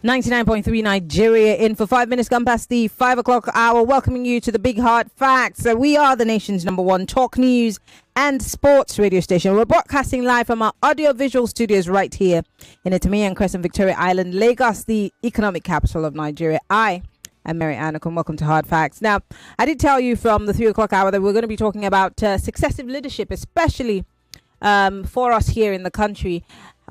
99.3 Nigeria in for 5 minutes gone past the 5 o'clock hour, welcoming you to the Big Hard Facts. We are the nation's #1 talk news and sports radio station. We're broadcasting live from our audio-visual studios right here in Maryann Okon, Victoria Island, Lagos, the economic capital of Nigeria. I am Maryann Okon. Welcome to Hard Facts. Now, I did tell you from the 3 o'clock hour that we're going to be talking about successive leadership, especially for us here in the country.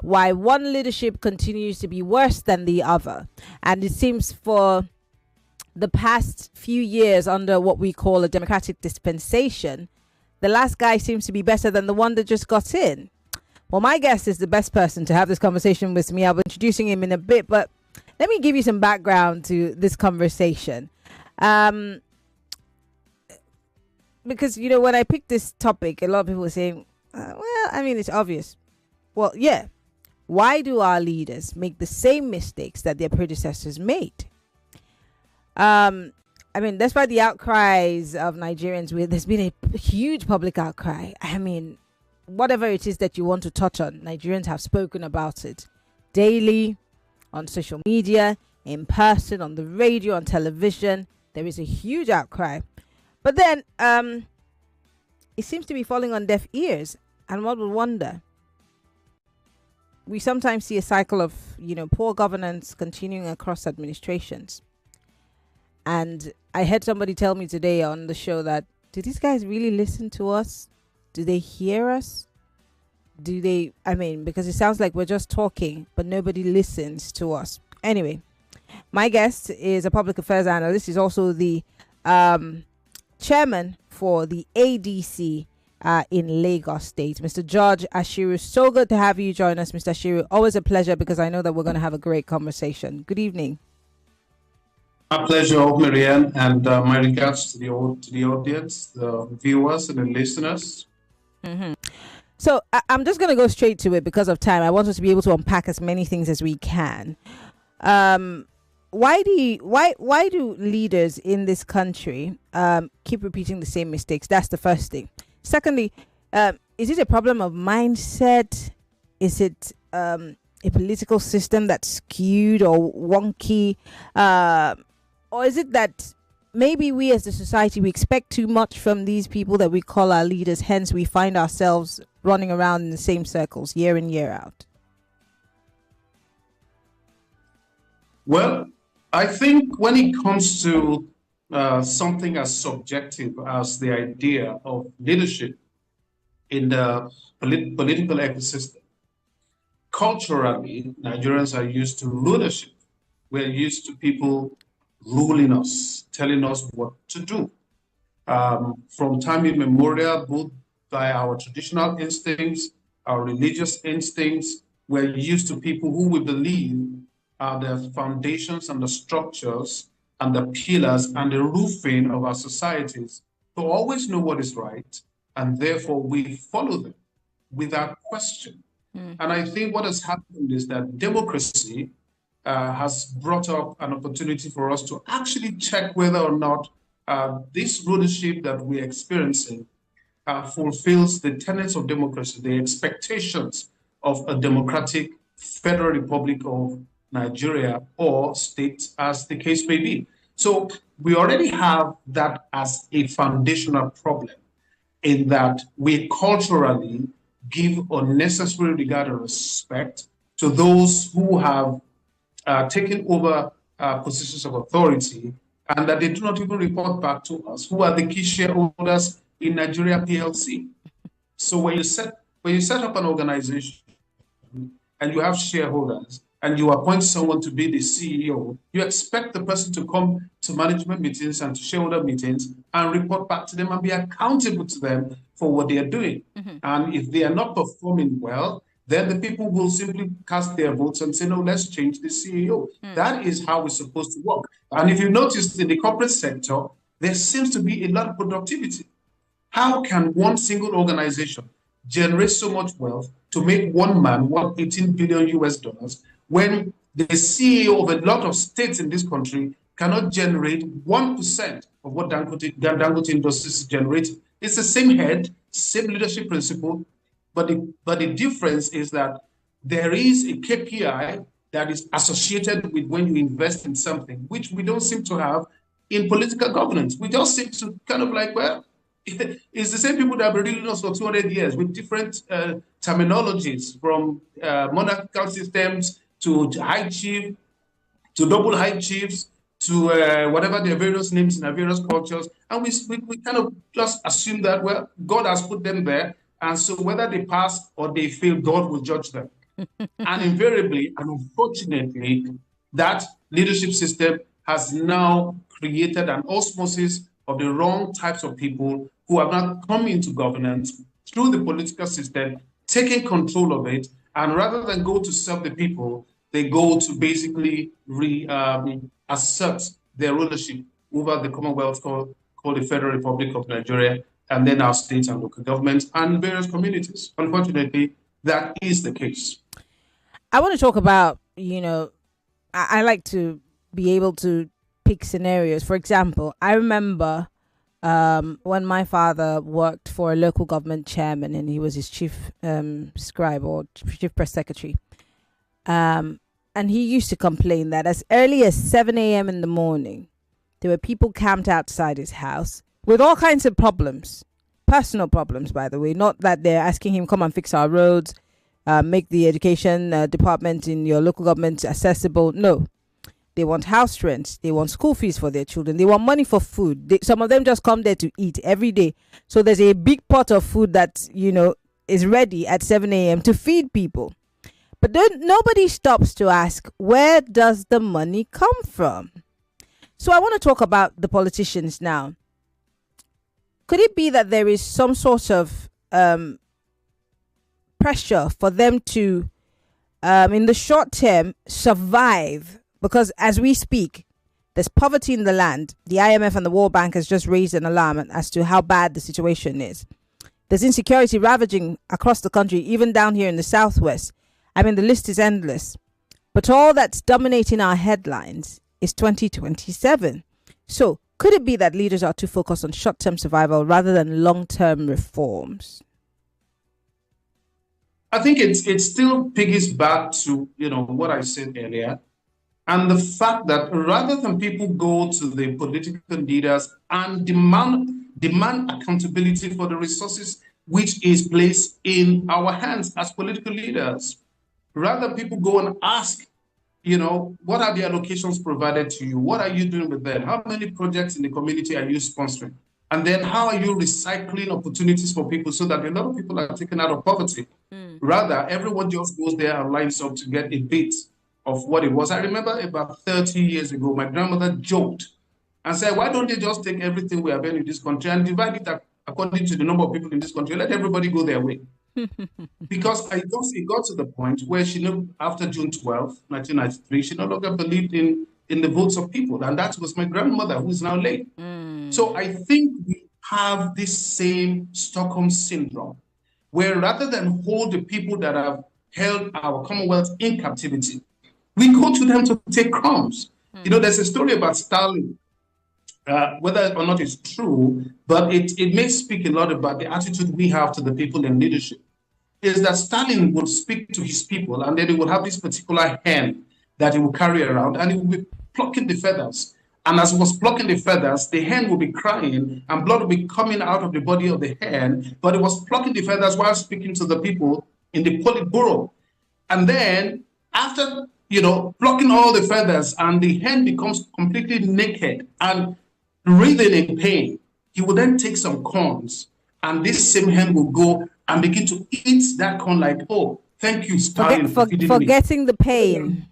Why one leadership continues to be worse than the other. And it seems for the past few years under what we call a democratic dispensation, the last guy seems to be better than the one that just got in. Well, my guest is the best person to have this conversation with me. I'll be introducing him in a bit, but let me give you some background to this conversation. Because, you know, when I picked this topic, a lot of people were saying, well, I mean, it's obvious. Well, yeah. Why do our leaders make the same mistakes that their predecessors made? I mean, despite the outcries of Nigerians, there's been a huge public outcry. I mean, whatever it is that you want to touch on, Nigerians have spoken about it daily, on social media, in person, on the radio, on television. There is a huge outcry. But then it seems to be falling on deaf ears. And one would wonder, we sometimes see a cycle of, you know, poor governance continuing across administrations. And I heard somebody tell me today on the show that, do these guys really listen to us? Do they hear us? Do they, I mean, because it sounds like we're just talking, but nobody listens to us. Anyway, my guest is a public affairs analyst. He's also the chairman for the ADC in Lagos State, Mr. George Ashiru. So good to have you join us, Mr. Ashiru. Always a pleasure, because I know that we're going to have a great conversation. Good evening. My pleasure, Maryann, and my regards to the audience, the viewers and the listeners. Mm-hmm. So I'm just going to go straight to it because of time. I want us to be able to unpack as many things as we can. Why do leaders in this country keep repeating the same mistakes? That's the first thing. Secondly, is it a problem of mindset? Is it a political system that's skewed or wonky? Or is it that maybe we as a society, we expect too much from these people that we call our leaders, hence we find ourselves running around in the same circles year in, year out? Well, I think when it comes to something as subjective as the idea of leadership in the political ecosystem, culturally, Nigerians are used to rulership. We're used to people ruling us, telling us what to do. From time immemorial, both by our traditional instincts, our religious instincts, we're used to people who we believe are the foundations and the structures and the pillars and the roofing of our societies, to always know what is right, and therefore we follow them without question. And I think what has happened is that democracy has brought up an opportunity for us to actually check whether or not this rulership that we're experiencing fulfills the tenets of democracy, the expectations of a democratic Federal Republic of Nigeria or state, as the case may be. So we already have that as a foundational problem, in that we culturally give unnecessary regard and respect to those who have taken over positions of authority, and that they do not even report back to us, who are the key shareholders in Nigeria PLC. So when you set up an organization and you have shareholders, and you appoint someone to be the CEO, you expect the person to come to management meetings and to shareholder meetings and report back to them and be accountable to them for what they are doing. And if they are not performing well, then the people will simply cast their votes and say, no, let's change the CEO. That is how it's supposed to work. And if you notice in the corporate sector, there seems to be a lot of productivity. How can one single organization generate so much wealth to make one man worth 18 billion US dollars when the CEO of a lot of states in this country cannot generate 1% of what Dangote Industries is generating? It's the same head, same leadership principle, but the difference is that there is a KPI that is associated with when you invest in something, which we don't seem to have in political governance. We just seem to kind of like, well, it's the same people that have been ruling us for 200 years with different terminologies, from monarchical systems to high chief, to double high chiefs, to whatever their various names in their various cultures. And we kind of just assume that, well, God has put them there. And so whether they pass or they fail, God will judge them. And invariably, and unfortunately, that leadership system has now created an osmosis of the wrong types of people who have now come into governance through the political system, taking control of it, and rather than go to serve the people, they go to basically assert their rulership over the Commonwealth called the Federal Republic of Nigeria, and then our states and local governments and various communities. Unfortunately, that is the case. I want to talk about, I like to be able to pick scenarios. For example, I remember when my father worked for a local government chairman and he was his chief scribe or chief press secretary. And he used to complain that as early as 7 a.m. in the morning, there were people camped outside his house with all kinds of problems, personal problems, by the way, not that they're asking him, come and fix our roads, make the education department in your local government accessible. No, they want house rent. They want school fees for their children. They want money for food. Some of them just come there to eat every day. So there's a big pot of food that, is ready at 7 a.m. to feed people. But nobody stops to ask, where does the money come from? So I want to talk about the politicians now. Could it be that there is some sort of pressure for them to, in the short term, survive? Because as we speak, there's poverty in the land. The IMF and the World Bank has just raised an alarm as to how bad the situation is. There's insecurity ravaging across the country, even down here in the Southwest. I mean, the list is endless. But all that's dominating our headlines is 2027. So could it be that leaders are too focused on short-term survival rather than long-term reforms? I think it still piggies back to, what I said earlier. And the fact that rather than people go to the political leaders and demand accountability for the resources which is placed in our hands as political leaders, rather people go and ask, what are the allocations provided to you? What are you doing with them? How many projects in the community are you sponsoring? And then how are you recycling opportunities for people so that a lot of people are taken out of poverty? Rather, everyone just goes there and lines up to get a bit of what it was. I remember about 30 years ago, my grandmother joked and said, why don't they just take everything we have in this country and divide it according to the number of people in this country? Let everybody go their way. Because it got to the point where she knew after June 12, 1993, she no longer believed in the votes of people. And that was my grandmother, who is now late. So I think we have this same Stockholm syndrome, where rather than hold the people that have held our Commonwealth in captivity, we go to them to take crumbs. There's a story about Stalin, whether or not it's true, but it may speak a lot about the attitude we have to the people in leadership, is that Stalin would speak to his people and then he would have this particular hen that he would carry around and he would be plucking the feathers. And as he was plucking the feathers, the hen would be crying and blood would be coming out of the body of the hen, but he was plucking the feathers while speaking to the people in the Politburo. And then after, plucking all the feathers and the hen becomes completely naked and writhing in pain, he would then take some corns and this same hen will go and begin to eat that corn like, oh, thank you, Stalin, for forgetting the pain.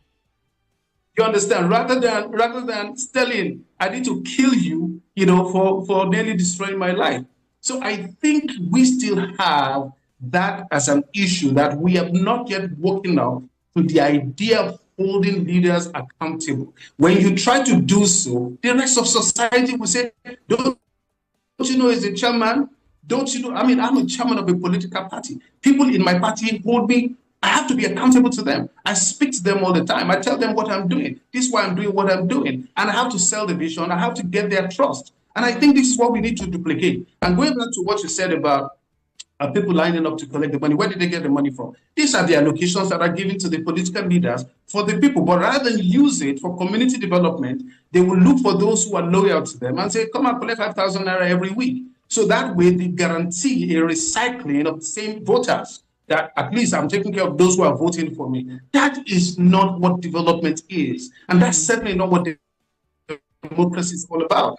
You understand? Rather than Stalin, I need to kill you, for nearly destroying my life. So I think we still have that as an issue, that we have not yet woken up to the idea of holding leaders accountable. When you try to do so, the rest of society will say, don't you know he's a chairman? Don't you know? I mean, I'm a chairman of a political party. People in my party hold me. I have to be accountable to them. I speak to them all the time. I tell them what I'm doing. This is why I'm doing what I'm doing. And I have to sell the vision. I have to get their trust. And I think this is what we need to duplicate. And going back to what you said about people lining up to collect the money. Where did they get the money from? These are the allocations that are given to the political leaders for the people. But rather than use it for community development, they will look for those who are loyal to them and say, come and collect 5,000 naira every week. So that way they guarantee a recycling of the same voters, that at least I'm taking care of those who are voting for me. That is not what development is. And that's certainly not what democracy is all about.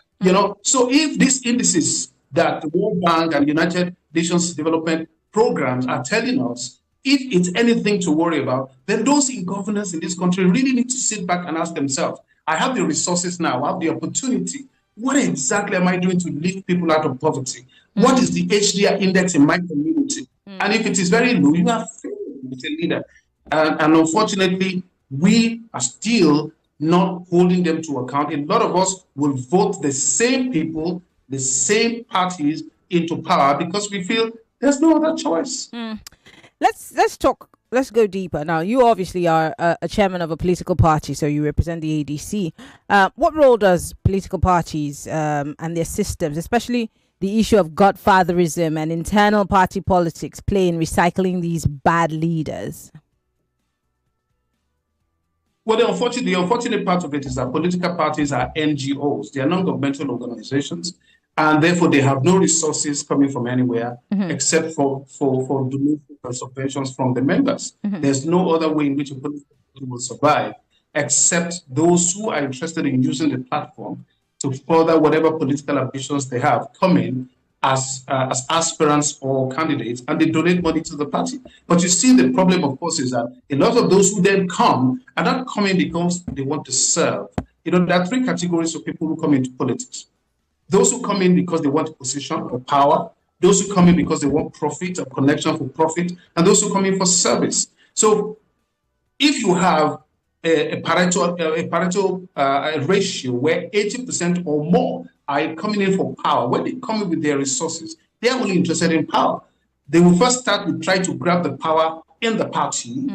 So if these indices that the World Bank and United Nations Development Programs are telling us, if it's anything to worry about, then those in governance in this country really need to sit back and ask themselves, I have the resources now, I have the opportunity. What exactly am I doing to lift people out of poverty? What is the HDR index in my community? And if it is very low, you are failing as a leader. And unfortunately, we are still not holding them to account. A lot of us will vote the same people, the same parties into power because we feel there's no other choice. Let's talk. Let's go deeper. Now, you obviously are a chairman of a political party, so you represent the ADC. What role does political parties and their systems, especially the issue of godfatherism and internal party politics, play in recycling these bad leaders? Well, the unfortunate part of it is that political parties are NGOs. They are non-governmental organizations, and therefore they have no resources coming from anywhere except for donations and subventions from the members. There's no other way in which a political party will survive except those who are interested in using the platform to further whatever political ambitions they have come in as aspirants or candidates, and they donate money to the party. But you see, the problem, of course, is that a lot of those who then come are not coming because they want to serve. There are three categories of people who come into politics. Those who come in because they want position or power, those who come in because they want profit or connection for profit, and those who come in for service. So if you have a Pareto ratio where 80% or more are coming in for power, when they come in with their resources, they are only interested in power. They will first start with try to grab the power in the party,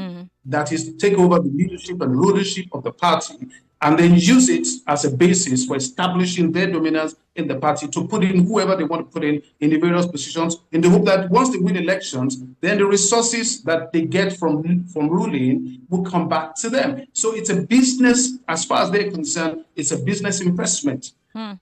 that is, take over the leadership and rulership of the party, and then use it as a basis for establishing their dominance in the party to put in whoever they want to put in the various positions, in the hope that once they win elections, then the resources that they get from ruling will come back to them. So it's a business, as far as they're concerned, it's a business investment.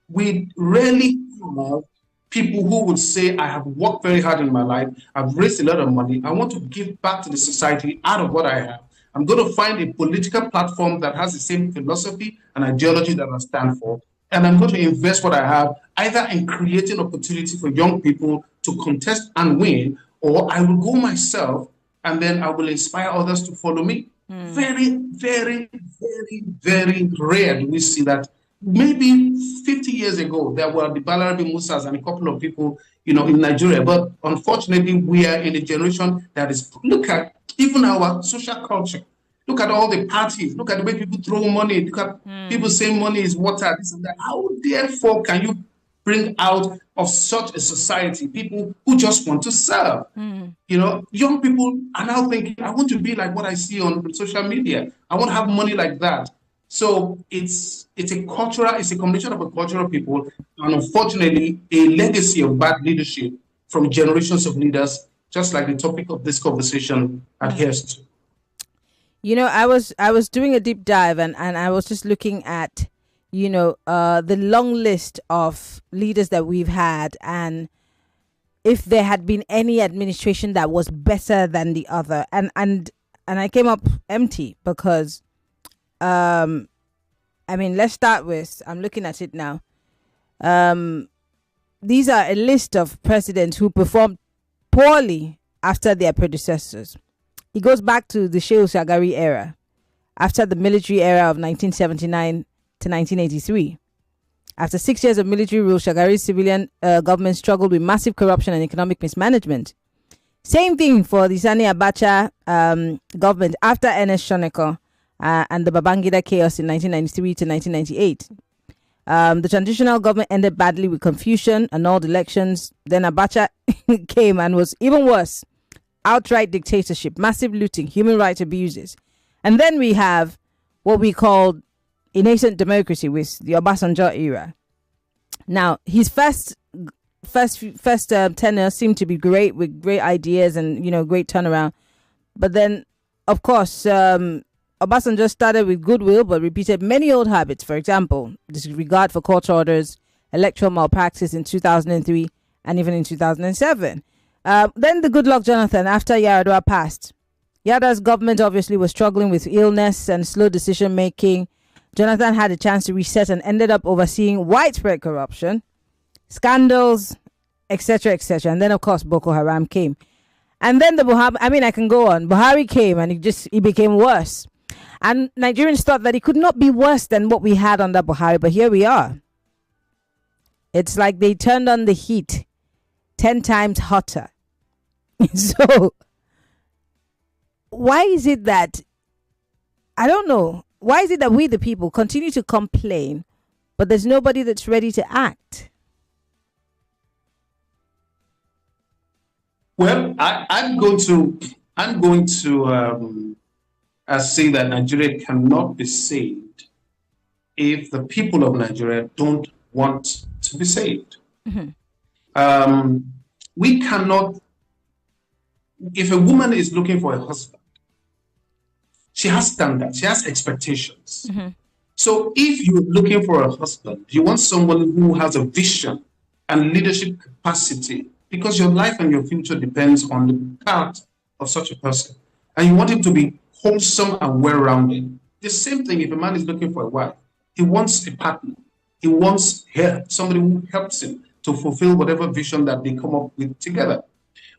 We rarely have people who would say, I have worked very hard in my life, I've raised a lot of money, I want to give back to the society out of what I have. I'm going to find a political platform that has the same philosophy and ideology that I stand for, and I'm going to invest what I have either in creating opportunity for young people to contest and win, or I will go myself and then I will inspire others to follow me. Very, very, very, very rare do we see that. Maybe 50 years ago, there were the Balarabi Musas and a couple of people, in Nigeria. But unfortunately, we are in a generation that is, look at even our social culture. Look at all the parties. Look at the way people throw money. Look at people saying money is water, this and that. How, therefore, can you bring out of such a society people who just want to serve? Young people are now thinking, I want to be like what I see on social media. I want to have money like that. So it's a combination of a culture of people, and unfortunately, a legacy of bad leadership from generations of leaders, just like the topic of this conversation adheres to. I was doing a deep dive and I was just looking at, the long list of leaders that we've had, and if there had been any administration that was better than the other, and I came up empty because. Let's start with, I'm looking at it now. These are a list of presidents who performed poorly after their predecessors. It goes back to the Shehu Shagari era, after the military era of 1979 to 1983. After 6 years of military rule, Shagari's civilian government struggled with massive corruption and economic mismanagement. Same thing for the Sani Abacha government after Ernest Shoneko and the Babangida chaos in 1993 to 1998. The transitional government ended badly with confusion, annulled elections. Then Abacha came and was even worse. Outright dictatorship, massive looting, human rights abuses. And then we have what we call a nascent democracy with the Obasanjo era. Now, his first first tenure seemed to be great with great ideas and great turnaround, but then of course Obasanjo started with goodwill but repeated many old habits. For example, disregard for court orders, electoral malpractice in 2003 and even in 2007. Then the Goodluck Jonathan after Yaradua passed. Yada's government obviously was struggling with illness and slow decision making. Jonathan had a chance to reset and ended up overseeing widespread corruption, scandals, etc., etc. And then, of course, Boko Haram came. And then I can go on. Buhari came and it became worse. And Nigerians thought that it could not be worse than what we had under Buhari, but here we are. It's like they turned on the heat 10 times hotter. So, why is it that, I don't know, why is it that we the people continue to complain, but there's nobody that's ready to act? Well, I'm going to say that Nigeria cannot be saved if the people of Nigeria don't want to be saved. Mm-hmm. We cannot. If a woman is looking for a husband, she has standards, she has expectations. Mm-hmm. So if you're looking for a husband, you want someone who has a vision and leadership capacity, because your life and your future depends on the character of such a person. And you want him to be wholesome and well-rounded. The same thing if a man is looking for a wife. He wants a partner. He wants help, somebody who helps him to fulfill whatever vision that they come up with together.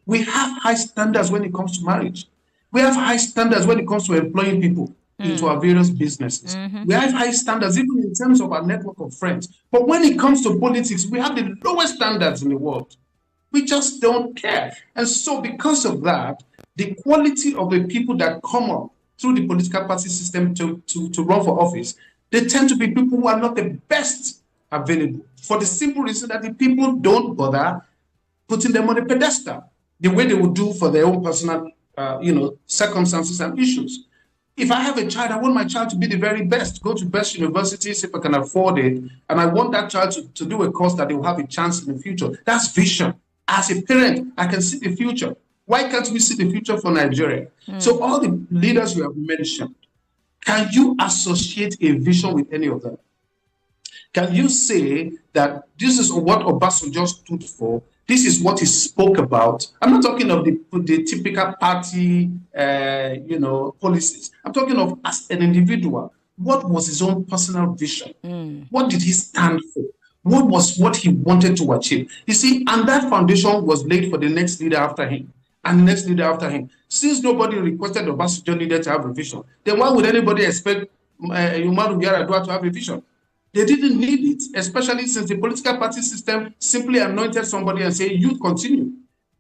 We have high standards when it comes to marriage. We have high standards when it comes to employing people into our various businesses. Mm-hmm. We have high standards even in terms of our network of friends. But when it comes to politics, we have the lowest standards in the world. We just don't care. And so because of that, the quality of the people that come up through the political party system to run for office, they tend to be people who are not the best available, for the simple reason that the people don't bother putting them on a pedestal the way they would do for their own personal circumstances and issues. If I have a child, I want my child to be the very best, go to best universities if I can afford it, and I want that child to do a course that they will have a chance in the future. That's vision. As a parent, I can see the future. Why can't we see the future for Nigeria? So all the leaders you have mentioned, can you associate a vision with any of them? Can you say that this is what Obasanjo stood for? This is what he spoke about. I'm not talking of the typical party, policies. I'm talking of as an individual. What was his own personal vision? What did he stand for? What was what he wanted to achieve? You see, and that foundation was laid for the next leader after him and the next leader after him. Since nobody requested Obasanjo leader to have a vision, then why would anybody expect Umaru Yar'Adua to have a vision? They didn't need it, especially since the political party system simply anointed somebody and said, you continue.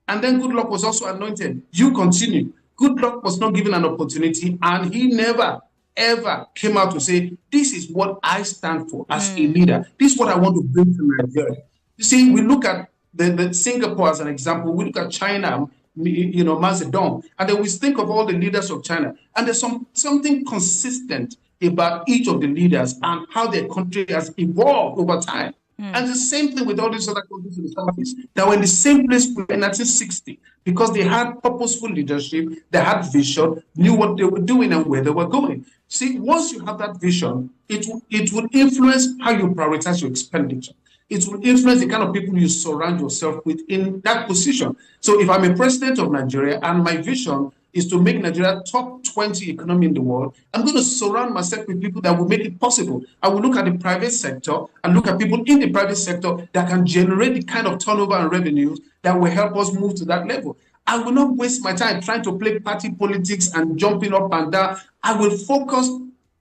And then Goodluck was also anointed. You continue. Goodluck was not given an opportunity, and he never, ever came out to say, this is what I stand for as a leader. This is what I want to bring to Nigeria. You see, we look at the Singapore as an example. We look at China, Mao Zedong, and then we think of all the leaders of China. And there's something consistent about each of the leaders and how their country has evolved over time. And the same thing with all these other countries in the Southeast. They were in the same place in 1960 because they had purposeful leadership, they had vision, knew what they were doing and where they were going. See, once you have that vision, it will influence how you prioritize your expenditure. It will influence the kind of people you surround yourself with in that position. So if I'm a president of Nigeria and my vision is to make Nigeria top 20 economy in the world, I'm going to surround myself with people that will make it possible. I will look at the private sector and look at people in the private sector that can generate the kind of turnover and revenues that will help us move to that level. I will not waste my time trying to play party politics and jumping up and down. I will focus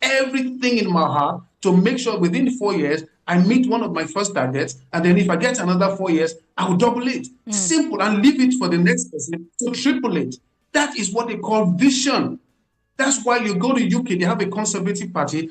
everything in my heart to make sure within 4 years, I meet one of my first targets, and then if I get another 4 years, I will double it. Simple, and leave it for the next person to triple it. That is what they call vision. That's why you go to UK, they have a conservative party.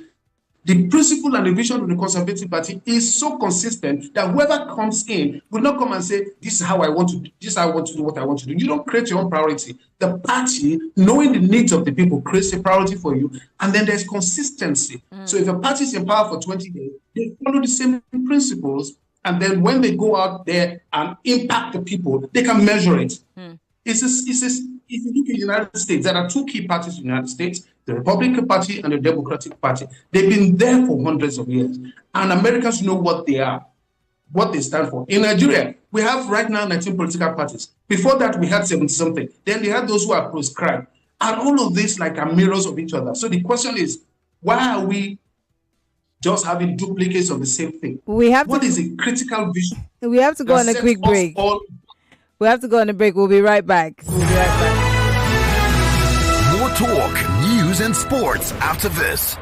The principle and the vision of the Conservative Party is so consistent that whoever comes in will not come and say, this is how I want to do, this is how I want to do what I want to do. You don't create your own priority. The party, knowing the needs of the people, creates a priority for you, and then there's consistency. So if a party is in power for 20 years, they follow the same principles And then when they go out there and impact the people, they can measure it. If you look at the United States, there are two key parties in the United States, the Republican Party and the Democratic Party. They've been there for hundreds of years. And Americans know what they are, what they stand for. In Nigeria, we have right now 19 political parties. Before that, we had 70-something. Then they had those who are proscribed. And all of this like are mirrors of each other. So the question is, why are we just having duplicates of the same thing? What is a critical vision? We have to go on a quick break. We have to go on a break. We'll be right back. More talk, news, and sports after this.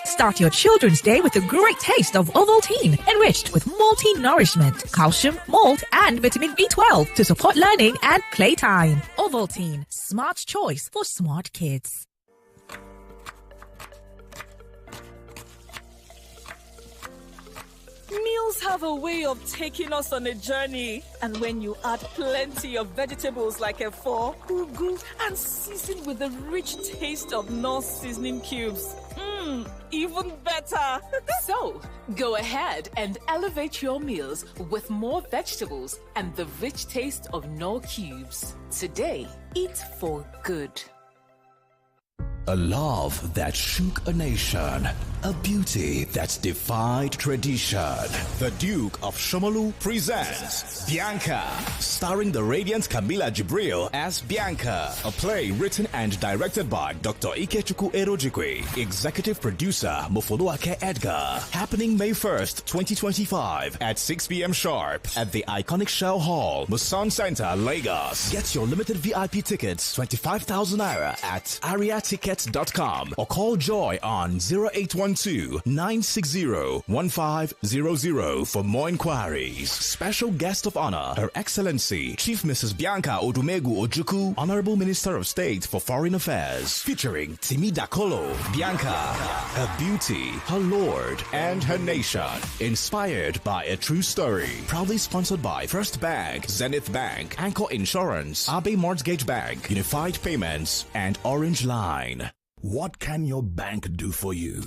Start your children's day with a great taste of Ovaltine, enriched with multi-nourishment, calcium, malt, and vitamin B12 to support learning and playtime. Ovaltine, smart choice for smart kids. Meals have a way of taking us on a journey. And when you add plenty of vegetables like efo, ugu, and season with the rich taste of Knorr seasoning cubes, even better. So, go ahead and elevate your meals with more vegetables and the rich taste of Knorr cubes. Today, eat for good. A love that shook a nation. A beauty that defied tradition. The Duke of Shomolu presents Bianca, starring the radiant Camila Jibril as Bianca. A play written and directed by Dr. Ikechukwu Erojikwe. Executive producer Mofoluake Edgar. Happening May 1st, 2025 at 6 p.m. sharp at the iconic Shell Hall, Musan Center, Lagos. Get your limited VIP tickets, 25,000 naira at ariatickets.com or call Joy on 0812-960-1500 for more inquiries. Special guest of honor, Her Excellency Chief Mrs. Bianca Odumegu Ojukwu, Honorable Minister of State for Foreign Affairs, featuring Timi Dakolo, Bianca, her beauty, her lord, and her nation. Inspired by a true story. Proudly sponsored by First Bank, Zenith Bank, Anchor Insurance, Abe Mortgage Bank, Unified Payments, and Orange Line. What can your bank do for you?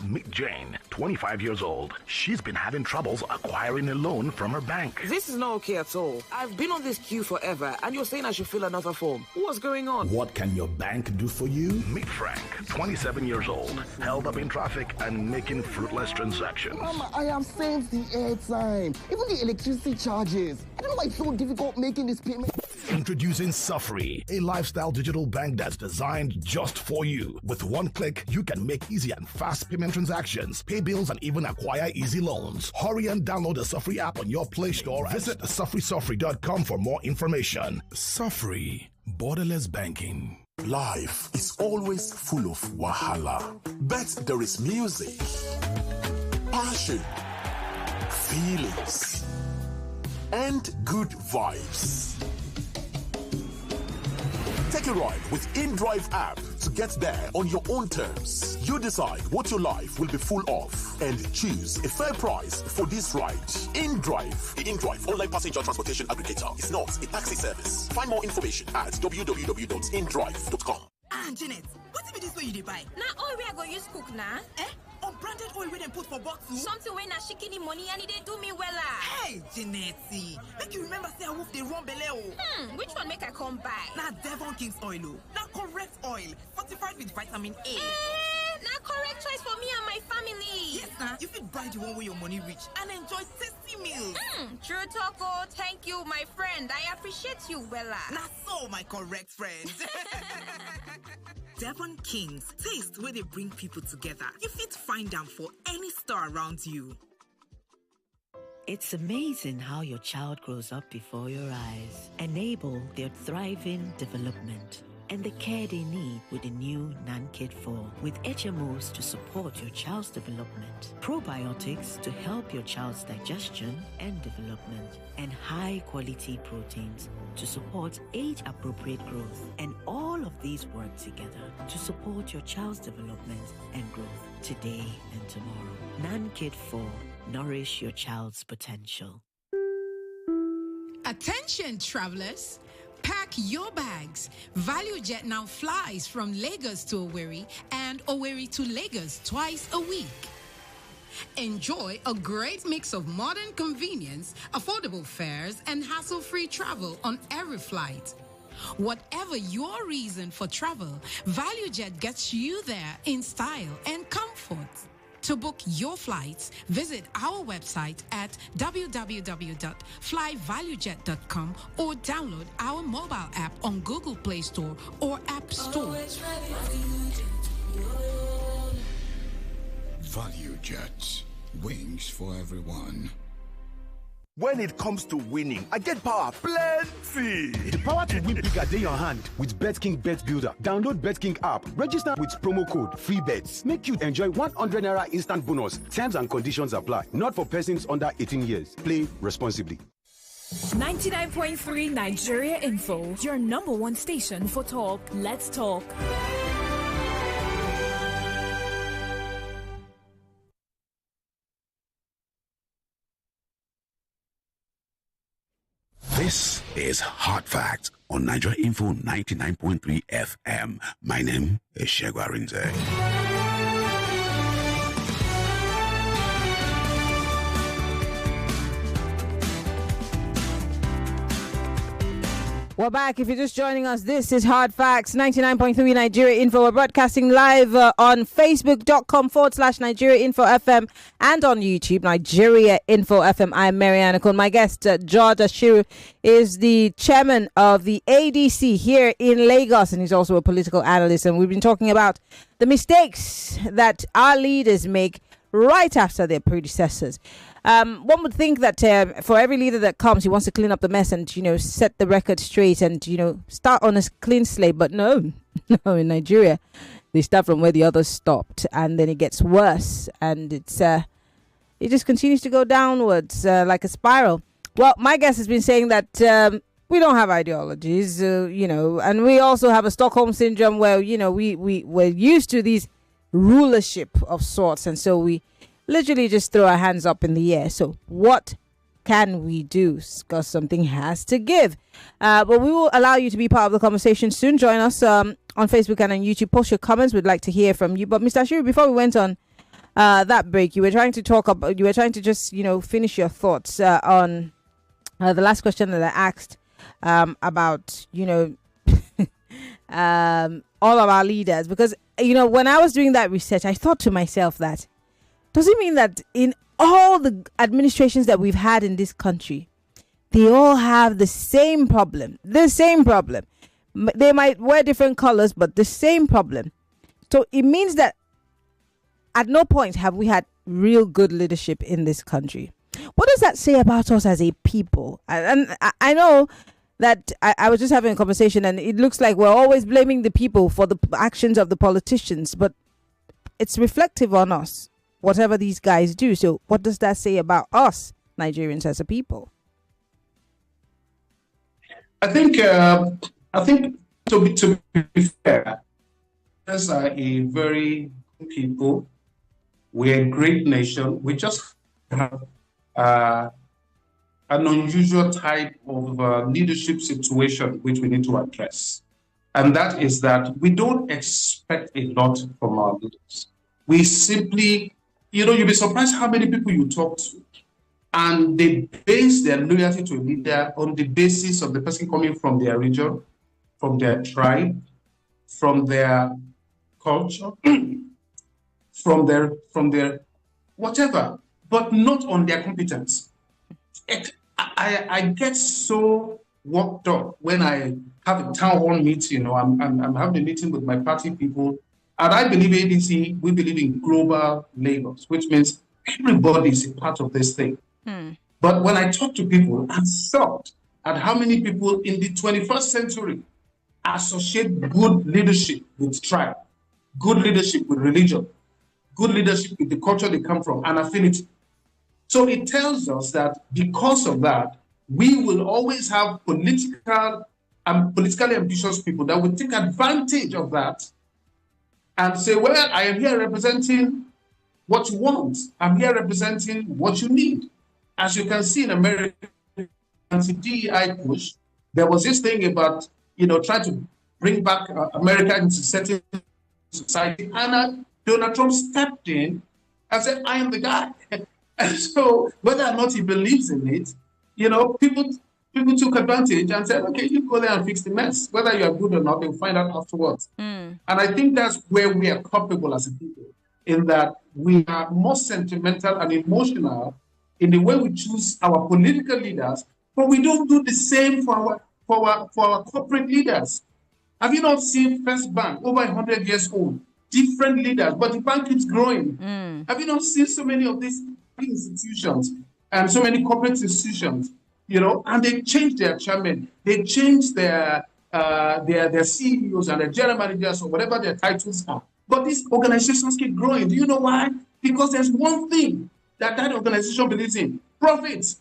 Meet Jane, 25 years old. She's been having troubles acquiring a loan from her bank. This is not okay at all. I've been on this queue forever, and you're saying I should fill another form. What's going on? What can your bank do for you? Meet Frank, 27 years old, held up in traffic and making fruitless transactions. Mama, I am paying the airtime, even the electricity charges. I don't know why it's so difficult making this payment. Introducing Safri, a lifestyle digital bank that's designed just for you. With one click, you can make easy and fast payment transactions, pay bills, and even acquire easy loans. Hurry and download the Safri app on your Play Store. Visit safrisafri.com for more information. Safri, borderless banking. Life is always full of wahala, but there is music, passion, feelings, and good vibes. Take a ride with InDrive app to get there on your own terms. You decide what your life will be full of and choose a fair price for this ride. InDrive. The InDrive online passenger transportation aggregator is not a taxi service. Find more information at www.indrive.com. Janet, what be this way you buy? Now oil we are going to use cook now. Unbranded oil we dem put for bottle. Something when I shikini money and it do me well. Hey, Janetty, make you remember say I wolf the wrong belly. Which one make I come buy? Now Devon King's oil. Now correct oil, fortified with vitamin A. Now correct choice for me and my family. Yes, now you fit buy the one where your money reach and enjoy tasty meals. True talko, thank you, my friend. I appreciate you, Wella. Now so, my correct friend. Devon Kings, taste where they bring people together. You fit find them for any store around you. It's amazing how your child grows up before your eyes. Enable their thriving development and the care they need with the new NanKid 4 with HMOs to support your child's development, probiotics to help your child's digestion and development, and high-quality proteins to support age-appropriate growth. And all of these work together to support your child's development and growth today and tomorrow. NanKid 4. Nourish your child's potential. Attention, travelers. Pack your bags. ValueJet now flies from Lagos to Owerri and Owerri to Lagos twice a week. Enjoy a great mix of modern convenience, affordable fares, and hassle-free travel on every flight. Whatever your reason for travel, ValueJet gets you there in style and comfort. To book your flights, visit our website at www.flyvaluejet.com or download our mobile app on Google Play Store or App Store. ValueJet. Wings for everyone. When it comes to winning, I get power plenty. The power to win bigger day your hand with BetKing Bet Builder. Download BetKing app, register with promo code FreeBets. Make you enjoy 100 Naira instant bonus. Terms and conditions apply. Not for persons under 18 years. Play responsibly. 99.3 Nigeria Info, your number one station for talk. Let's talk. This is Hard Facts on Nigeria Info 99.3 FM. My name is Shegwa Rinze. We're back. If you're just joining us, this is Hard Facts, 99.3 Nigeria Info. We're broadcasting live on Facebook.com/Nigeria Info FM and on YouTube, Nigeria Info FM. I'm Maryann Okon. My guest, George Ashiru, is the chairman of the ADC here in Lagos, and he's also a political analyst. And we've been talking about the mistakes that our leaders make right after their predecessors. One would think that for every leader that comes, he wants to clean up the mess and, set the record straight and, start on a clean slate. But no, in Nigeria, they start from where the others stopped, and then it gets worse, and it just continues to go downwards like a spiral. Well, my guest has been saying that we don't have ideologies, and we also have a Stockholm syndrome where, we're used to these rulership of sorts, and so we literally just throw our hands up in the air. So what can we do? Because something has to give. But we will allow you to be part of the conversation soon. Join us on Facebook and on YouTube. Post your comments. We'd like to hear from you. But Mr. Ashiru, before we went on that break, you were trying to just, finish your thoughts on the last question that I asked about, all of our leaders. Because, when I was doing that research, I thought to myself that, does it mean that in all the administrations that we've had in this country, they all have the same problem? The same problem. They might wear different colors, but the same problem. So it means that at no point have we had real good leadership in this country. What does that say about us as a people? And I know that I was just having a conversation, and it looks like we're always blaming the people for the actions of the politicians, but it's reflective on us, whatever these guys do. So what does that say about us, Nigerians, as a people? I think to be fair, us are a very good people. We're a great nation. We just have an unusual type of leadership situation which we need to address. And that is that we don't expect a lot from our leaders. We simply, you'll be surprised how many people you talk to, and they base their loyalty to a leader on the basis of the person coming from their region, from their tribe, from their culture, from their whatever, but not on their competence. I get so worked up when I have a town hall meeting, I'm having a meeting with my party people, and I believe ADC, we believe in global Lagos, which means everybody is a part of this thing. But when I talk to people, I'm shocked at how many people in the 21st century associate good leadership with tribe, good leadership with religion, good leadership with the culture they come from, and affinity. So it tells us that because of that, we will always have politically ambitious people that will take advantage of that and say, well, I am here representing what you want. I'm here representing what you need. As you can see in America, anti-DEI push, There was this thing about, trying to bring back America into certain society. And Donald Trump stepped in and said, I am the guy. And so whether or not he believes in it, people took advantage and said, okay, you go there and fix the mess. Whether you are good or not, they'll find out afterwards. And I think that's where we are culpable as a people, in that we are more sentimental and emotional in the way we choose our political leaders, but we don't do the same for our corporate leaders. Have you not seen First Bank, over 100 years old, different leaders, but the bank keeps growing? Have you not seen so many of these institutions and so many corporate institutions, and they changed their chairman, they changed their CEOs and their general managers or whatever their titles are. But these organizations keep growing. Do you know why? Because there's one thing that organization believes in: profit.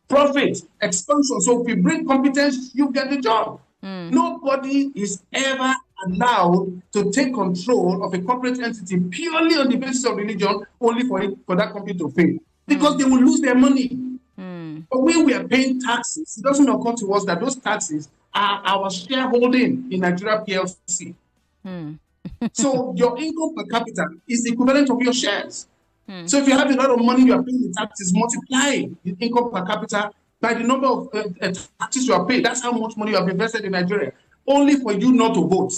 Profit, expansion. So if you bring competence, you get the job. Nobody is ever allowed to take control of a corporate entity purely on the basis of religion, only for that company to fail, because they will lose their money. But when we are paying taxes, it doesn't occur to us that those taxes are our shareholding in Nigeria PLC. So your income per capita is the equivalent of your shares. So if you have a lot of money, you are paying the taxes, multiply the income per capita by the number of taxes you are paying. That's how much money you have invested in Nigeria, only for you not to vote,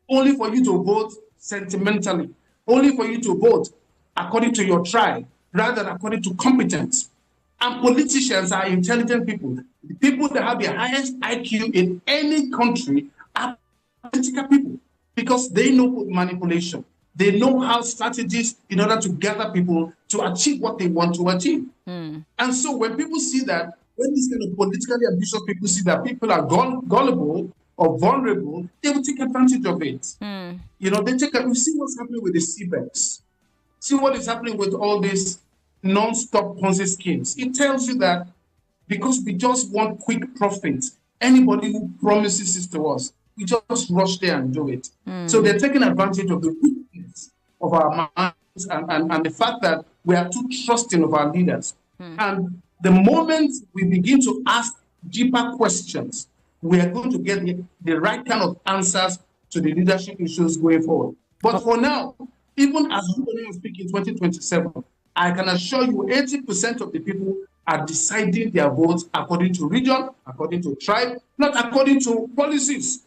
only for you to vote sentimentally, only for you to vote according to your tribe rather than according to competence. And politicians are intelligent people. The people that have the highest IQ in any country are political people, because they know manipulation. They know how strategies in order to gather people to achieve what they want to achieve. And so when people see that, when these kind of politically ambitious people see that people are gullible or vulnerable, they will take advantage of it. We see what's happening with the CBEX. See what is happening with all these non-stop Ponzi schemes. It tells you that because we just want quick profit, anybody who promises this to us, we just rush there and do it. So they're taking advantage of the weakness of our minds and the fact that we are too trusting of our leaders. And the moment we begin to ask deeper questions, we are going to get the right kind of answers to the leadership issues going forward. But for now, even as we speak in 2027, I can assure you 80% of the people are deciding their votes according to region, according to tribe, not according to policies.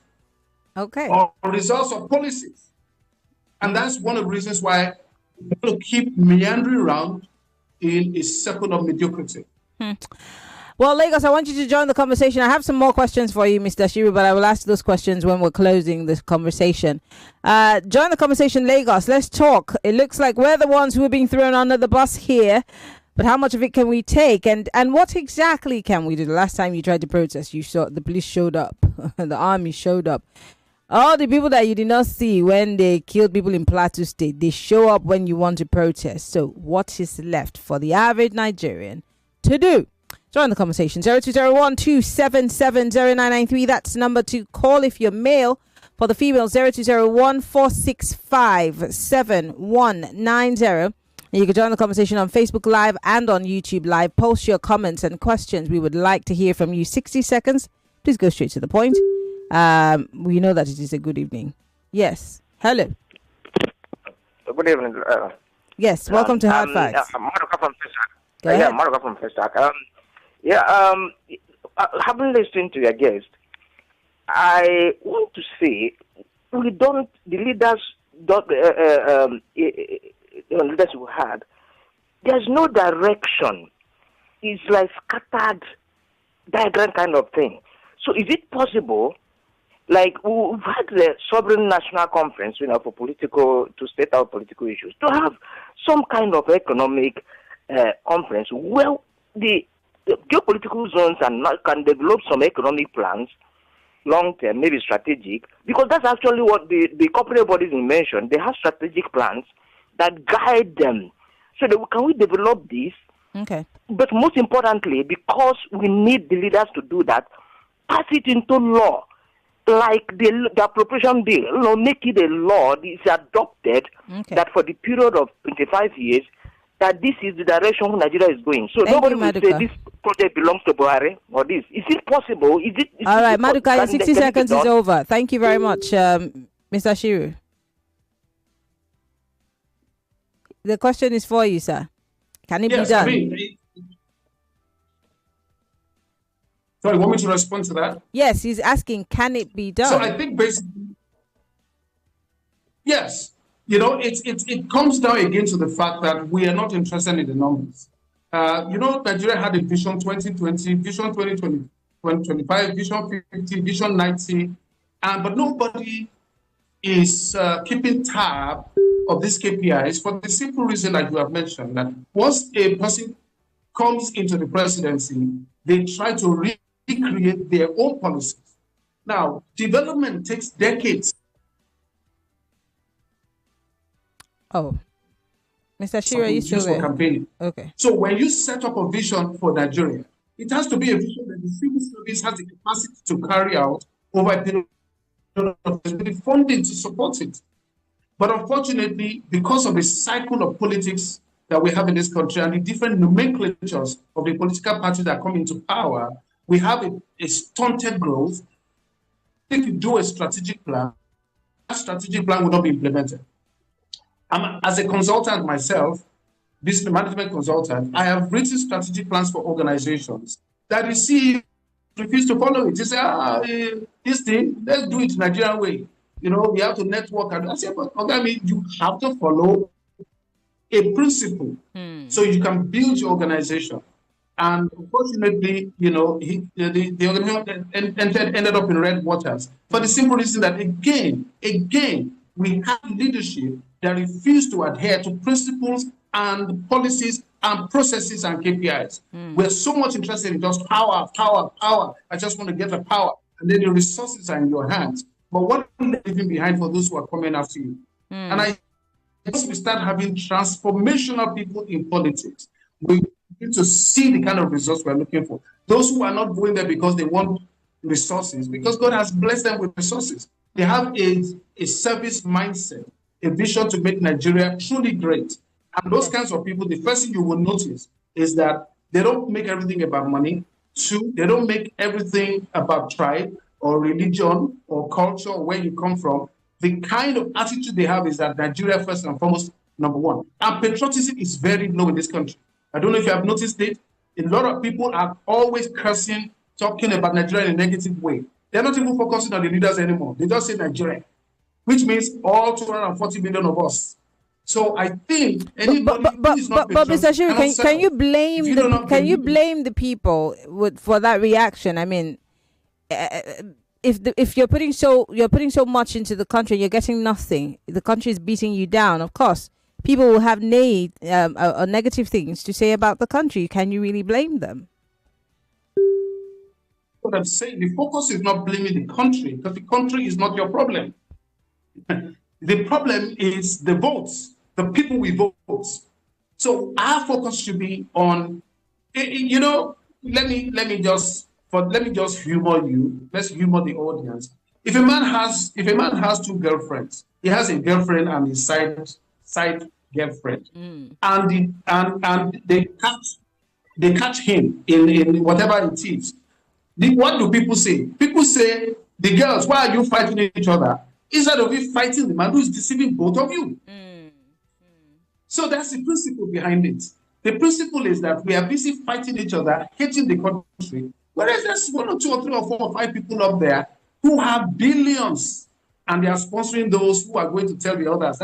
Or results of policies. And that's one of the reasons why we want to keep meandering around in a circle of mediocrity. Well, Lagos, I want you to join the conversation. I have some more questions for you, Mr. Ashiru, but I will ask those questions when we're closing this conversation. Join the conversation, Lagos. Let's talk. It looks like we're the ones who are being thrown under the bus here, but how much of it can we take? And what exactly can we do? The last time you tried to protest, you saw the police showed up, the army showed up. All the people that you did not see when they killed people in Plateau State, they show up when you want to protest. So what is left for the average Nigerian to do? Join the conversation. 0201-277-0993. That's the number to call if you're male. For the female, 0201-465-7190. You can join the conversation on Facebook Live and on YouTube Live. Post your comments and questions. We would like to hear from you. 60 seconds. Please go straight to the point. We know that it is a good evening. Yes. Hello. Good evening. Yes. Welcome to Hard Facts. Maruka from Festac. Go ahead. Maruka from Festac. Having listened to your guest, I want to say the leaders we had, there's no direction. It's like scattered diagram kind of thing. So is it possible, like we've had the Sovereign National Conference, to state out political issues, to have some kind of economic conference where the geopolitical zones can develop some economic plans, long-term, maybe strategic, because that's actually what the corporate bodies mentioned. They have strategic plans that guide them. So can we develop this? Okay. But most importantly, because we need the leaders to do that, pass it into law, like the appropriation bill, make it a law. It's adopted that for the period of 25 years, that this is the direction Nigeria is going. So nobody will say this project belongs to Buhari or this. Is it possible? Is all right, Maduka, your 60 seconds is over. Thank you very much, Mr. Ashiru. The question is for you, sir. Can it be done? Sorry, want me to respond to that? Yes, he's asking, can it be done? So I think basically, yes. It comes down again to the fact that we are not interested in the numbers. Nigeria had a Vision 2020, Vision 2025, Vision 50, Vision 90, but nobody is keeping tab of these KPIs for the simple reason that you have mentioned, that once a person comes into the presidency, they try to recreate their own policies. Now, development takes decades. Oh, Mr. Ashiru, are you still there? Campaigning. Okay. So when you set up a vision for Nigeria, it has to be a vision that the civil service has the capacity to carry out over a period of the funding to support it. But unfortunately, because of the cycle of politics that we have in this country and the different nomenclatures of the political parties that come into power, we have a stunted growth. If you do a strategic plan, that strategic plan will not be implemented. As a consultant myself, business management consultant, I have written strategic plans for organizations that the CEO refuse to follow it. They say, this thing, let's do it Nigerian way. We have to network. And I say, but you have to follow a principle so you can build your organization. And unfortunately, the organization ended up in red waters for the simple reason that, again, we have leadership that refuse to adhere to principles and policies and processes and KPIs. We're so much interested in just power. I just want to get the power. And then the resources are in your hands. But what are you leaving behind for those who are coming after you? And once we start having transformational people in politics, we need to see the kind of results we're looking for. Those who are not going there because they want resources, because God has blessed them with resources. They have a service mindset, a vision to make Nigeria truly great. And those kinds of people, the first thing you will notice is that they don't make everything about money. Two, they don't make everything about tribe or religion or culture or where you come from. The kind of attitude they have is that Nigeria first and foremost, number one. And patriotism is very low in this country. I don't know if you have noticed it. A lot of people are always cursing, talking about Nigeria in a negative way. They're not even focusing on the leaders anymore. They just say Nigeria, which means all 240 million of us. So I think anybody who is not Mr. Ashiru, can you blame the people for that reaction? I mean, if you're putting so much into the country, you're getting nothing. The country is beating you down. Of course, people will have negative things to say about the country. Can you really blame them? What I'm saying, the focus is not blaming the country, because the country is not your problem. The problem is the votes, the people we vote. So our focus should be on, let me just humor you. Let's humor the audience. If a man has two girlfriends, he has a girlfriend and his side girlfriend, and they catch him in whatever it is. What do people say? People say, the girls, why are you fighting each other? Instead of you fighting the man who is deceiving both of you. So that's the principle behind it. The principle is that we are busy fighting each other, hating the country, whereas there's 1 or 2 or 3 or 4 or 5 people up there who have billions, and they are sponsoring those who are going to tell the others,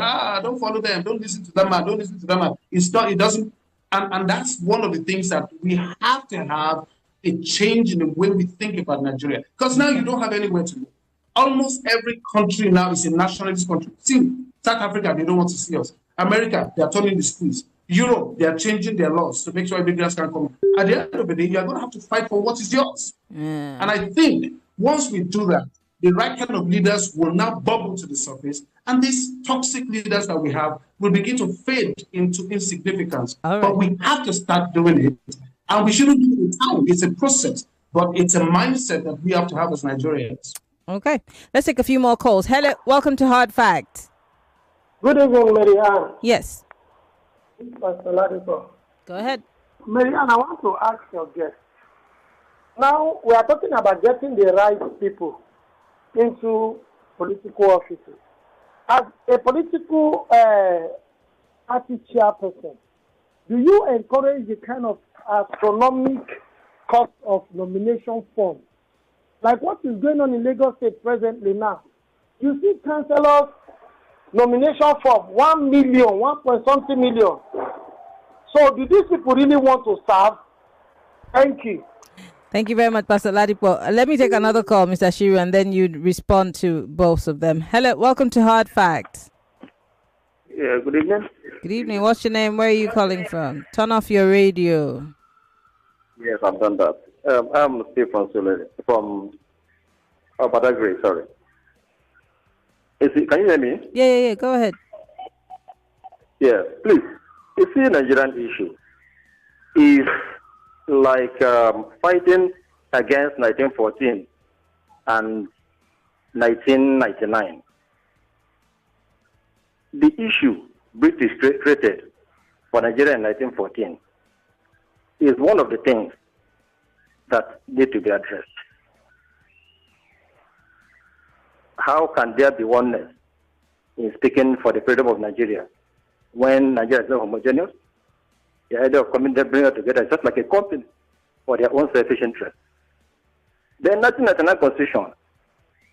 don't follow them, don't listen to that man, don't listen to that man. It doesn't, and that's one of the things that we have to have a change in the way we think about Nigeria. Because now you don't have anywhere to go. Almost every country now is a nationalist country. See, South Africa, they don't want to see us. America, they are turning the screws. Europe, they are changing their laws to make sure immigrants can come. At the end of the day, you are going to have to fight for what is yours. And I think once we do that, the right kind of leaders will now bubble to the surface, and these toxic leaders that we have will begin to fade into insignificance. But we have to start doing it. And we shouldn't do it in time. It's a process, but it's a mindset that we have to have as Nigerians. Okay, let's take a few more calls. Hello, welcome to Hard Fact. Good evening, Maryann. Yes. Pastor Ladipo. Go ahead. Maryann, I want to ask your guest. Now, we are talking about getting the right people into political offices. As a political party chairperson, do you encourage the kind of astronomical cost of nomination forms? Like what is going on in Lagos State presently now? You see councillors nomination form 1 million, 1.something million. So do these people really want to serve? Thank you. Thank you very much, Pastor Ladipo. Let me take another call, Mr. Ashiru, and then you respond to both of them. Hello, welcome to Hard Facts. Yeah, good evening. Good evening. What's your name? Where are you calling from? Turn off your radio. Yes, I've done that. I'm Stephen Sule from Badagry, sorry. Can you hear me? Yeah. Go ahead. Yeah, please. You see, Nigerian issue is like fighting against 1914 and 1999. The issue British created for Nigeria in 1914 is one of the things that need to be addressed. How can there be oneness in speaking for the freedom of Nigeria when Nigeria is not homogeneous? The idea of coming there, bringing it together is just like a company for their own selfish interest. The 1999 Constitution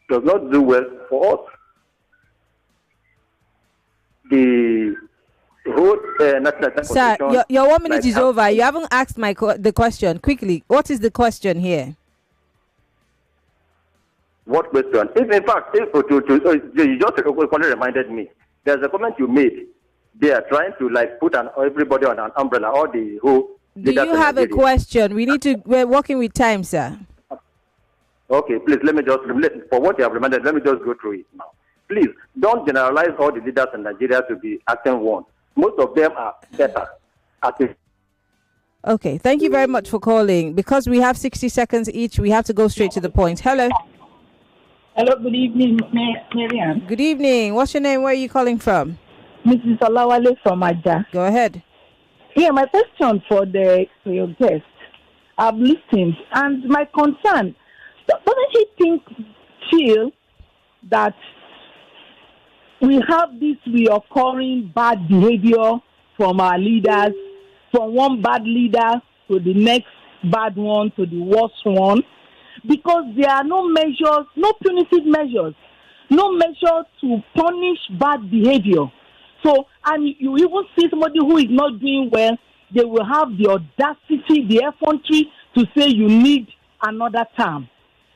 does not do well for us. The whole 1999 Sir, Constitution... your 1 minute is over. You haven't asked the question. Quickly, what is the question here? What question? In fact, you just reminded me. There's a comment you made. They are trying to put everybody on an umbrella, all the whole. Do you have a question? We're working with time, sir. Okay, please let me just for what you have reminded. Let me just go through it now. Please don't generalize all the leaders in Nigeria to be acting one. Most of them are better at it. Okay, thank you very much for calling. Because we have 60 seconds each, we have to go straight to the point. Hello. Hello, good evening, Maryann. Good evening. What's your name? Where are you calling from? Mrs. Olawale from Aja. Go ahead. Yeah, my question for your guest. I've listened, and my concern, doesn't he feel that we have this reoccurring bad behavior from our leaders, from one bad leader to the next bad one to the worst one? Because there are no measures, no punitive measures, no measure to punish bad behavior. So, and you even see somebody who is not doing well, they will have the audacity, the effrontery to say you need another term.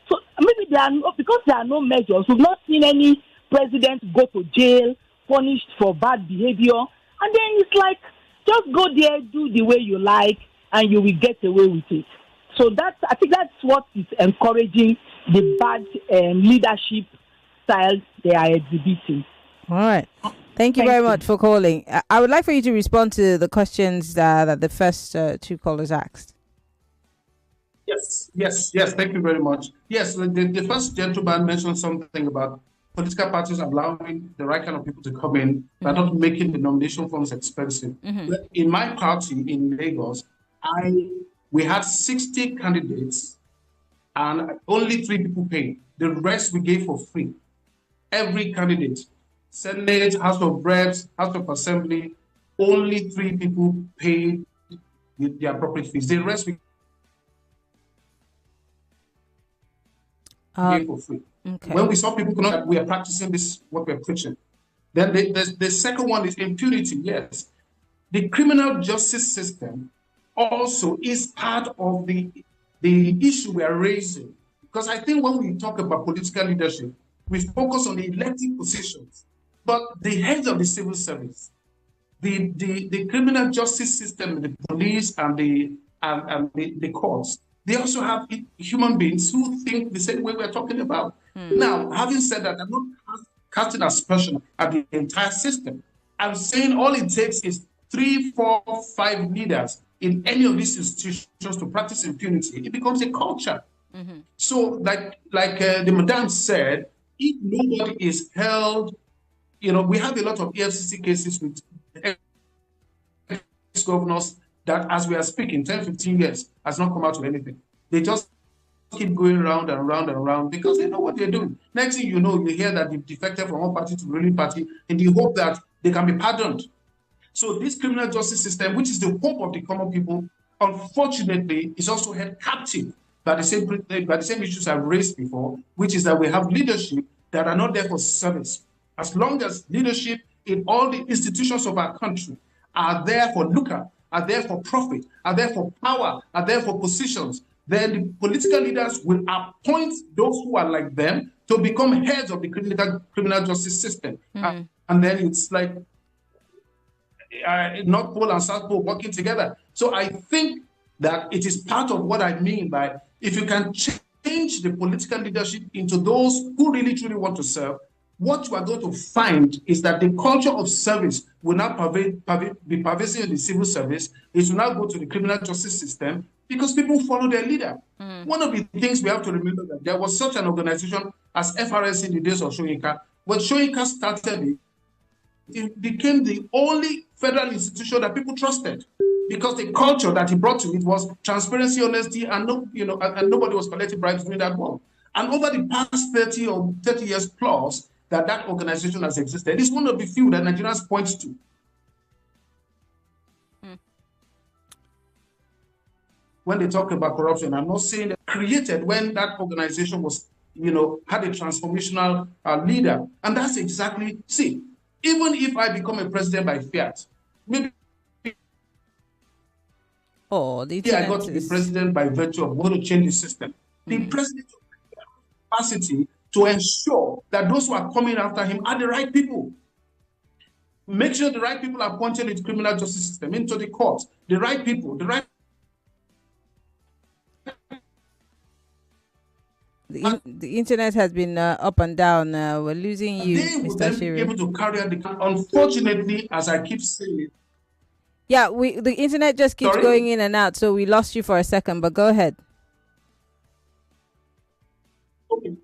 So maybe because there are no measures. We've not seen any president go to jail, punished for bad behavior. And then it's like, just go there, do the way you like, and you will get away with it. So I think that's what is encouraging the bad leadership style they are exhibiting. All right. Thank you very much for calling. I would like for you to respond to the questions that the first two callers asked. Yes. Thank you very much. Yes, the first gentleman mentioned something about political parties allowing the right kind of people to come in, but not making the nomination forms expensive. In my party in Lagos, we had 60 candidates and only 3 people paid. The rest we gave for free. Every candidate, Senate, House of Reps, House of Assembly, only 3 people paid the appropriate fees. The rest we gave for free. Okay. When we saw people know that we are practicing this, what we're preaching. Then the second one is impunity. Yes. The criminal justice system also is part of the issue we are raising. Because I think when we talk about political leadership, we focus on the elected positions, but the heads of the civil service, the criminal justice system, the police and the courts, they also have human beings who think the same way we're talking about. Now, having said that, I'm not casting aspersion at the entire system. I'm saying all it takes is 3, 4, 5 leaders in any of these institutions to practice impunity. It becomes a culture. So, like the madam said, if nobody is held, we have a lot of EFCC cases with ex-governors that, as we are speaking, 10, 15 years, has not come out to anything. They just keep going round and round and round because they know what they're doing. Next thing you know, you hear that they've defected from one party to the ruling party in the hope that they can be pardoned. So this criminal justice system, which is the hope of the common people, unfortunately, is also held captive by the same issues I've raised before, which is that we have leadership that are not there for service. As long as leadership in all the institutions of our country are there for lucre, are there for profit, are there for power, are there for positions, then the political leaders will appoint those who are like them to become heads of the criminal justice system. And then it's like North Pole and South Pole working together. So I think that it is part of what I mean by if you can change the political leadership into those who really truly want to serve, what you are going to find is that the culture of service will not be pervasive in the civil service. It will not go to the criminal justice system because people follow their leader. One of the things we have to remember that there was such an organization as FRS in the days of Soyinka. When Soyinka started it became the only federal institution that people trusted because the culture that he brought to it was transparency, honesty, and and nobody was collecting bribes during that war. And over the past 30 or 30 years plus that organization has existed, it's one of the few that Nigerians point to. When they talk about corruption, I'm not saying that created when that organization was, had a transformational leader. And that's exactly, even if I become a president by fiat, maybe I got to be president by virtue of want to change the system. The president has capacity to ensure that those who are coming after him are the right people. Make sure the right people are appointed into the criminal justice system, into the courts, the right people, the right. The internet has been up and down. We're losing you, Mr. Ashiru. Able to carry out unfortunately, as I keep saying. Yeah, the internet just keeps going in and out, so we lost you for a second. But go ahead. Okay.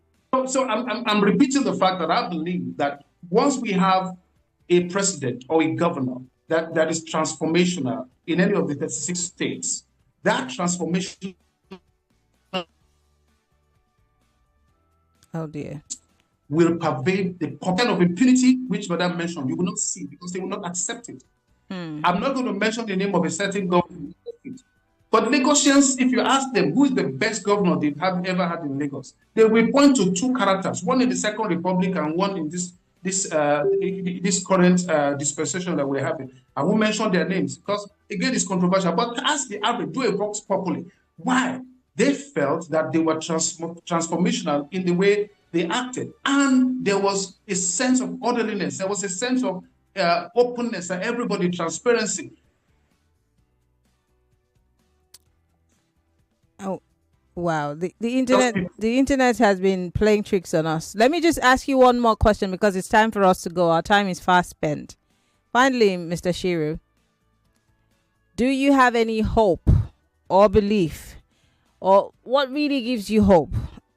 So I'm repeating the fact that I believe that once we have a president or a governor that is transformational in any of the 36 states, that transformation. Oh dear. Will pervade the kind of impunity which Madam mentioned. You will not see because they will not accept it. I'm not going to mention the name of a certain government, but Lagosians, if you ask them who is the best governor they've ever had in Lagos, they will point to two characters: one in the Second Republic and one in this current dispensation that we're having. I won't mention their names because again it's controversial. But ask the average, do a box properly. Why? They felt that they were transformational in the way they acted. And there was a sense of orderliness. There was a sense of openness and everybody, transparency. Oh, wow. The internet has been playing tricks on us. Let me just ask you one more question because it's time for us to go. Our time is fast spent. Finally, Mr. Ashiru, do you have any hope or belief, or what really gives you hope,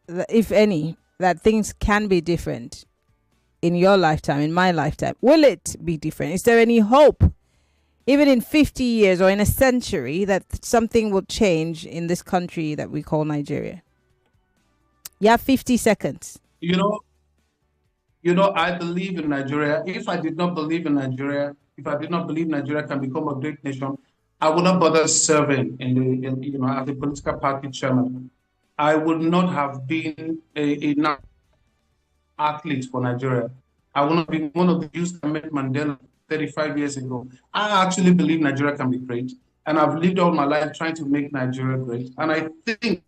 if any, that things can be different in your lifetime, in my lifetime? Will it be different? Is there any hope, even in 50 years or in a century, that something will change in this country that we call Nigeria? You have 50 seconds. I believe in Nigeria. If I did not believe in Nigeria, if I did not believe Nigeria can become a great nation, I would not bother serving as a political party chairman. I would not have been an athlete for Nigeria. I would not be one of the youth that met Mandela 35 years ago. I actually believe Nigeria can be great, and I've lived all my life trying to make Nigeria great. And I think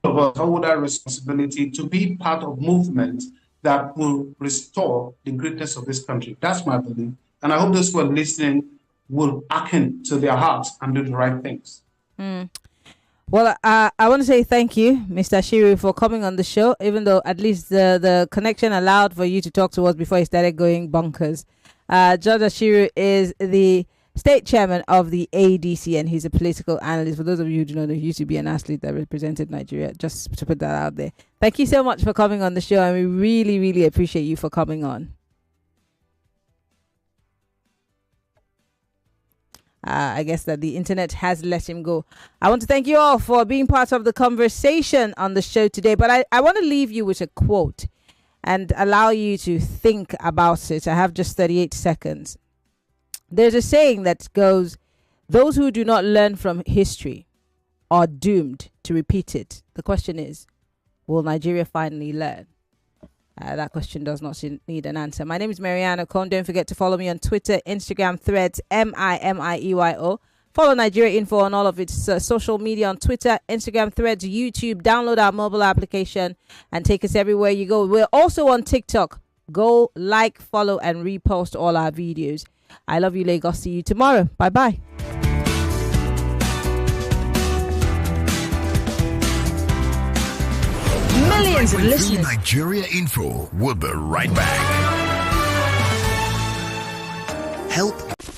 of us hold our responsibility to be part of movements that will restore the greatness of this country. That's my belief, and I hope those who are listening will hearken to their hearts and do the right things. Well, I want to say thank you, Mr. Ashiru, for coming on the show, even though at least the connection allowed for you to talk to us before he started going bonkers. Judge Ashiru is the state chairman of the ADC, and he's a political analyst. For those of you who do not know, he used to be an athlete that represented Nigeria, just to put that out there. Thank you so much for coming on the show, and we really, really appreciate you for coming on. I guess that the internet has let him go. I want to thank you all for being part of the conversation on the show today. But I want to leave you with a quote and allow you to think about it. I have just 38 seconds. There's a saying that goes, those who do not learn from history are doomed to repeat it. The question is, will Nigeria finally learn? That question does not need an answer. My name is Maryann Okon. Don't forget to follow me on Twitter, Instagram, Threads, MIMIEYO. Follow Nigeria Info on all of its social media on Twitter, Instagram, Threads, YouTube. Download our mobile application and take us everywhere you go. We're also on TikTok. Go like, follow, and repost all our videos. I love you, Lagos. See you tomorrow. Bye-bye. Millions of listeners. Nigeria Info will be right back. Help.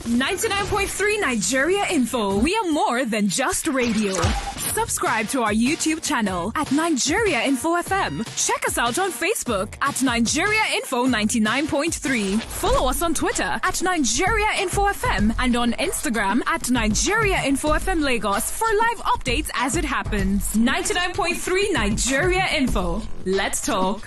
99.3 Nigeria Info. We are more than just radio. Subscribe to our YouTube channel at Nigeria Info FM. Check us out on Facebook at Nigeria Info 99.3. Follow us on Twitter at Nigeria Info FM and on Instagram at Nigeria Info FM Lagos for live updates as it happens. 99.3 Nigeria Info. Let's talk.